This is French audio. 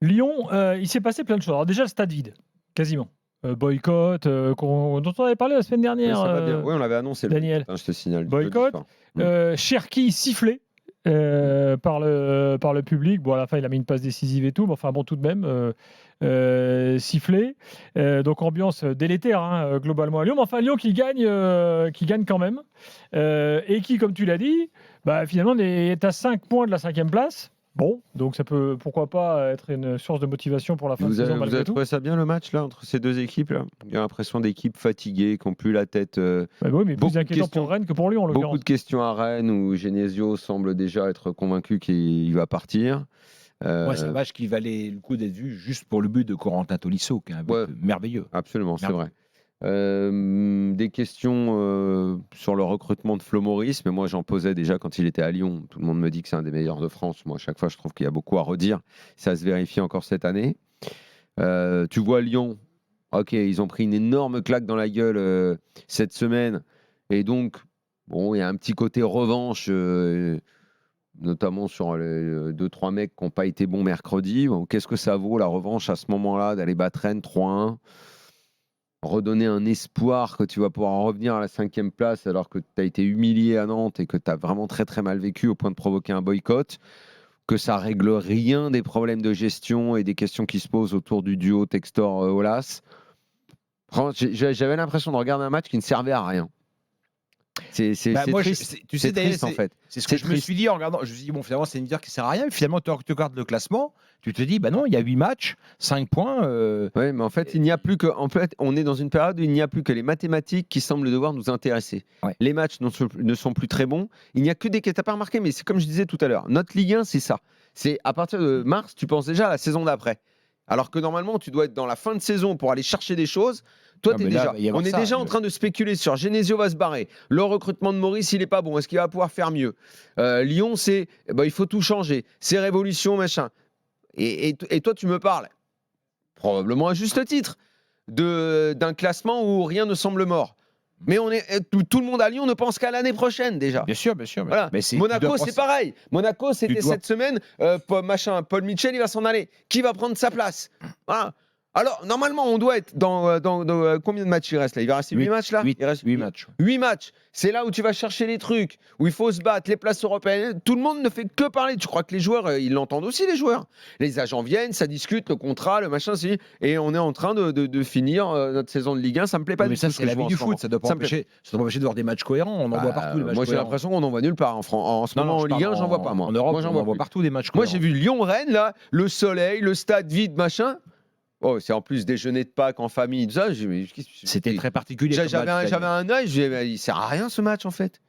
Lyon, il s'est passé plein de choses. Alors déjà, le stade vide, quasiment. Boycott, dont on avait parlé la semaine dernière, ça va bien. Oui, on l'avait annoncé, Daniel. je te signale. Boycott. Cherki sifflé par le public. Bon, à la fin, il a mis une passe décisive et tout, mais enfin bon, tout de même, sifflé. Donc ambiance délétère, globalement à Lyon. Mais enfin, Lyon qui gagne quand même. Et qui, comme tu l'as dit, finalement est à 5 points de la 5e place. Bon, donc ça peut, pourquoi pas, être une source de motivation pour la fin de saison malgré Vous avez tout. trouvé ça bien le match là entre ces deux équipes là? Il y a l'impression d'équipes fatiguées, qui n'ont plus la tête. Oui, mais plus inquiétant pour Rennes que pour Lyon en l'occurrence. Beaucoup de questions à Rennes où Genesio semble déjà être convaincu qu'il va partir. C'est un match qui valait le coup d'être vu juste pour le but de Corentin Tolisso, qui est un but merveilleux. Absolument, c'est vrai. Des questions sur le recrutement de Flo Maurice, mais moi j'en posais déjà quand il était à Lyon. Tout le monde me dit que c'est un des meilleurs de France. Moi, à chaque fois, je trouve qu'il y a beaucoup à redire. Ça se vérifie encore cette année. Tu vois Lyon, ok, ils ont pris une énorme claque dans la gueule cette semaine. Et donc, bon, il y a un petit côté revanche, notamment sur les 2-3 mecs qui n'ont pas été bons mercredi. Bon, qu'est-ce que ça vaut la revanche à ce moment-là d'aller battre Rennes 3-1? Redonner un espoir que tu vas pouvoir revenir à la 5e place alors que tu as été humilié à Nantes et que tu as vraiment très très mal vécu au point de provoquer un boycott, que ça règle rien des problèmes de gestion et des questions qui se posent autour du duo Textor-Olas. J'avais l'impression de regarder un match qui ne servait à rien. C'est triste. Tu sais, triste en fait. C'est ce que je me suis dit en regardant. Je me suis dit, bon, finalement, c'est une dire qui sert à rien. Mais finalement, tu regardes le classement, tu te dis, non, il y a 8 matchs, 5 points. Oui, mais en fait, il n'y a plus que. En fait, on est dans une période où il n'y a plus que les mathématiques qui semblent devoir nous intéresser. Ouais. Les matchs ne sont plus très bons. Il n'y a que des. Tu n'as pas remarqué, mais c'est comme je disais tout à l'heure. Notre Ligue 1, c'est ça. C'est à partir de mars, tu penses déjà à la saison d'après. Alors que normalement, tu dois être dans la fin de saison pour aller chercher des choses. Toi, on est déjà en train de spéculer sur Genesio va se barrer. Le recrutement de Maurice, il n'est pas bon. Est-ce qu'il va pouvoir faire mieux? Lyon, c'est il faut tout changer. C'est révolution, machin. Et toi, tu me parles, probablement à juste titre, d'un classement où rien ne semble mort. Mais tout le monde à Lyon ne pense qu'à l'année prochaine déjà. Bien sûr. Voilà. Monaco, c'est pareil. Monaco, c'était cette semaine. Paul Mitchell, il va s'en aller. Qui va prendre sa place? Voilà. Alors, normalement, on doit être dans combien de matchs il reste là? Il va rester 8 matchs là? Il reste 8 matchs. 8 matchs. C'est là où tu vas chercher les trucs, où il faut se battre, les places européennes. Tout le monde ne fait que parler. Tu crois que les joueurs, ils l'entendent aussi, les joueurs? Les agents viennent, ça discute, le contrat, le machin, et on est en train de finir notre saison de Ligue 1. Ça me plaît pas. Mais ça, c'est la vie du foot. Ça doit pas empêcher de voir des matchs cohérents. On en voit partout. Moi, j'ai l'impression qu'on en voit nulle part. En ce moment, en Ligue 1, j'en vois pas, moi. En Europe, moi, j'en vois partout des matchs cohérents. Moi, j'ai vu Lyon-Rennes, là, le soleil, le stade vide, machin. Oh, c'est en plus déjeuner de Pâques en famille, tout ça. C'était très particulier. J'avais un œil, il sert à rien ce match en fait.